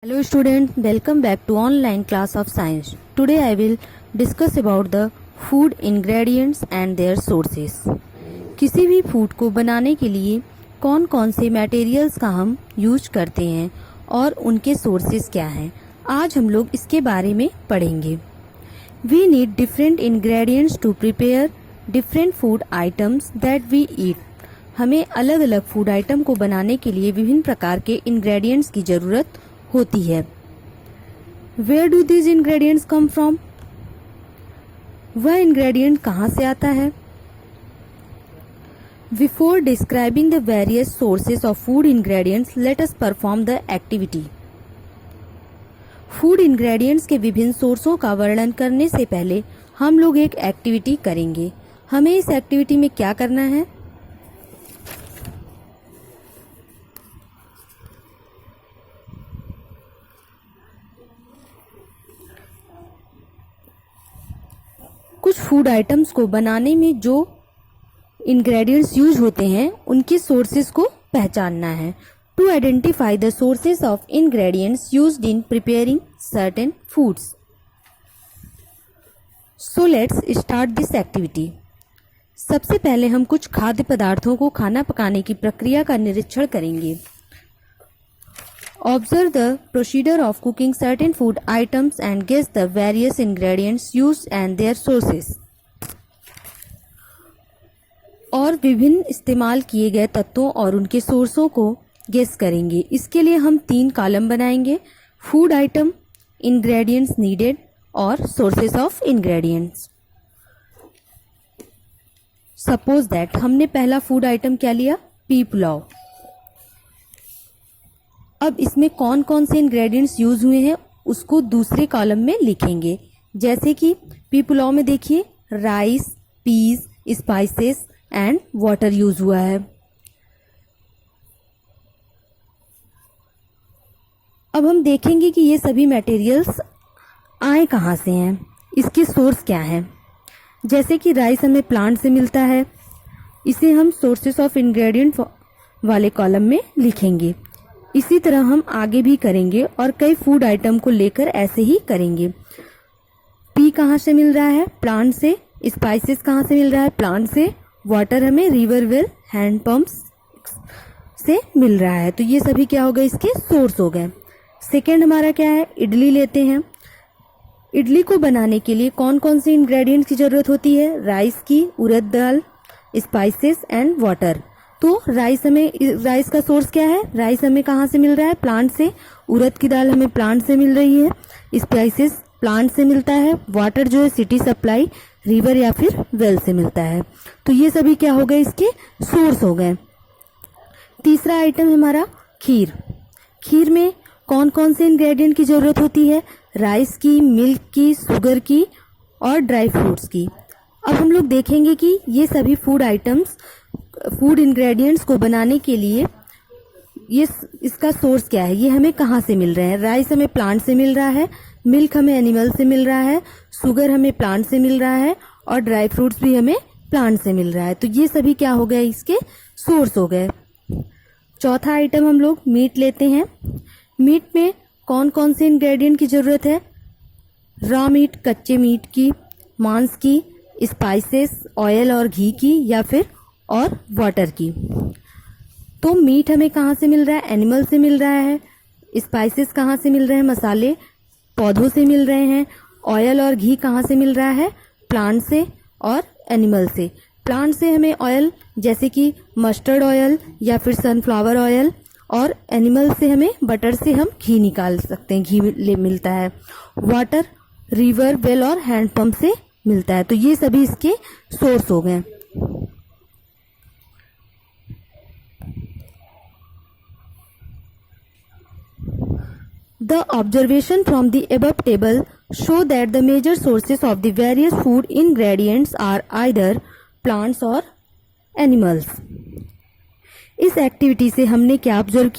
Hello student, welcome back to online class of science. Today I will discuss about the food ingredients and their sources. किसी भी food को बनाने के लिए कौन कौन से मटेरियल्स का हम यूज करते हैं और उनके सोर्सेस क्या हैं, आज हम लोग इसके बारे में पढ़ेंगे. We need different ingredients to prepare different food items that we eat. हमें अलग अलग फूड आइटम को बनाने के लिए विभिन्न प्रकार के इंग्रेडिएंट्स की ज़रूरत होती है. Where do these ingredients come from? वह इंग्रेडिएंट कहाँ से आता है? Before describing the various sources of food ingredients, let us perform the activity. Food ingredients के विभिन्न सोर्सों का वर्णन करने से पहले हम लोग एक एक्टिविटी करेंगे. हमें इस एक्टिविटी में क्या करना है? कुछ फूड आइटम्स को बनाने में जो इंग्रेडिएंट्स यूज होते हैं उनके सोर्सेस को पहचानना है. To identify the sources of ingredients used in preparing certain foods. So let's start this activity. सबसे पहले हम कुछ खाद्य पदार्थों को खाना पकाने की प्रक्रिया का निरीक्षण करेंगे. Observe the procedure of cooking certain food items and guess the various ingredients used and their sources. और विभिन्न इस्तेमाल किए गए तत्वों और उनके सोर्सों को गेस करेंगे. इसके लिए हम 3 कॉलम बनाएंगे: फूड आइटम, इंग्रेडिएंट्स नीडेड और sources of ingredients. Suppose that हमने पहला फूड आइटम क्या लिया? पी पुलाव. अब इसमें कौन कौन से इंग्रेडिएंट्स यूज हुए हैं उसको दूसरे कॉलम में लिखेंगे. जैसे कि पी पुलाव में देखिए rice, peas, spices and water use हुआ है. अब हम देखेंगे कि ये सभी मटेरियल्स आए कहाँ से हैं, इसके सोर्स क्या हैं. जैसे कि राइस हमें प्लांट से मिलता है, इसे हम सोर्सेस ऑफ इंग्रेडिएंट वाले कॉलम में लिखेंगे. इसी तरह हम आगे भी करेंगे और कई फूड आइटम को लेकर ऐसे ही करेंगे. पी कहाँ से मिल रहा है? प्लांट से. स्पाइसेस कहाँ से मिल रहा है? प्लांट से. वाटर हमें रिवर वेल, हैंड पंप्स से मिल रहा है. तो ये सभी क्या हो गए? इसके सोर्स हो गए. सेकेंड हमारा क्या है? इडली लेते हैं. इडली को बनाने के लिए कौन कौन से इंग्रेडिएंट्स की जरूरत होती है? राइस की, उड़द दाल, स्पाइसेस एंड वाटर. तो राइस का सोर्स क्या है? राइस हमें कहाँ से मिल रहा है? प्लांट से. उड़द की दाल हमें प्लांट से मिल रही है. स्पाइसेस प्लांट से मिलता है. वाटर जो है सिटी सप्लाई, रिवर या फिर वेल से मिलता है. तो ये सभी क्या हो गए? इसके सोर्स हो गए. तीसरा आइटम है हमारा खीर. खीर में कौन कौन से इंग्रेडिएंट की जरूरत होती है? राइस की, मिल्क की, शुगर की और ड्राई फ्रूट्स की. अब हम लोग देखेंगे कि ये सभी फूड इंग्रेडिएंट्स को बनाने के लिए ये इसका सोर्स क्या है, ये हमें कहाँ से मिल रहे हैं. राइस हमें प्लांट से मिल रहा है, मिल्क हमें एनिमल से मिल रहा है, शुगर हमें प्लांट से मिल रहा है और ड्राई फ्रूट्स भी हमें प्लांट से मिल रहा है. तो ये सभी क्या हो गए? इसके सोर्स हो गए. चौथा आइटम हम लोग मीट लेते हैं. मीट में कौन कौन से इंग्रेडिएंट की जरूरत है? रॉ मीट, कच्चे मीट की, मांस की, स्पाइसेस, ऑयल और घी की या फिर और वाटर की. तो मीट हमें कहाँ से मिल रहा है? एनिमल से मिल रहा है. स्पाइसेस कहाँ से मिल रहे हैं? मसाले पौधों से मिल रहे हैं. ऑयल और घी कहाँ से मिल रहा है? प्लांट से और एनिमल से. प्लांट से हमें ऑयल जैसे कि मस्टर्ड ऑयल या फिर सनफ्लावर ऑयल, और एनिमल से हमें बटर से हम घी निकाल सकते हैं, घी मिलता है. वाटर रिवर, वेल और हैंड पंप से मिलता है. तो ये सभी इसके सोर्स हो गए. The observation from the above table show that the major sources of the various food ingredients are either plants or animals. इस एक्टिविटी से हमने क्या ऑब्जर्व किया?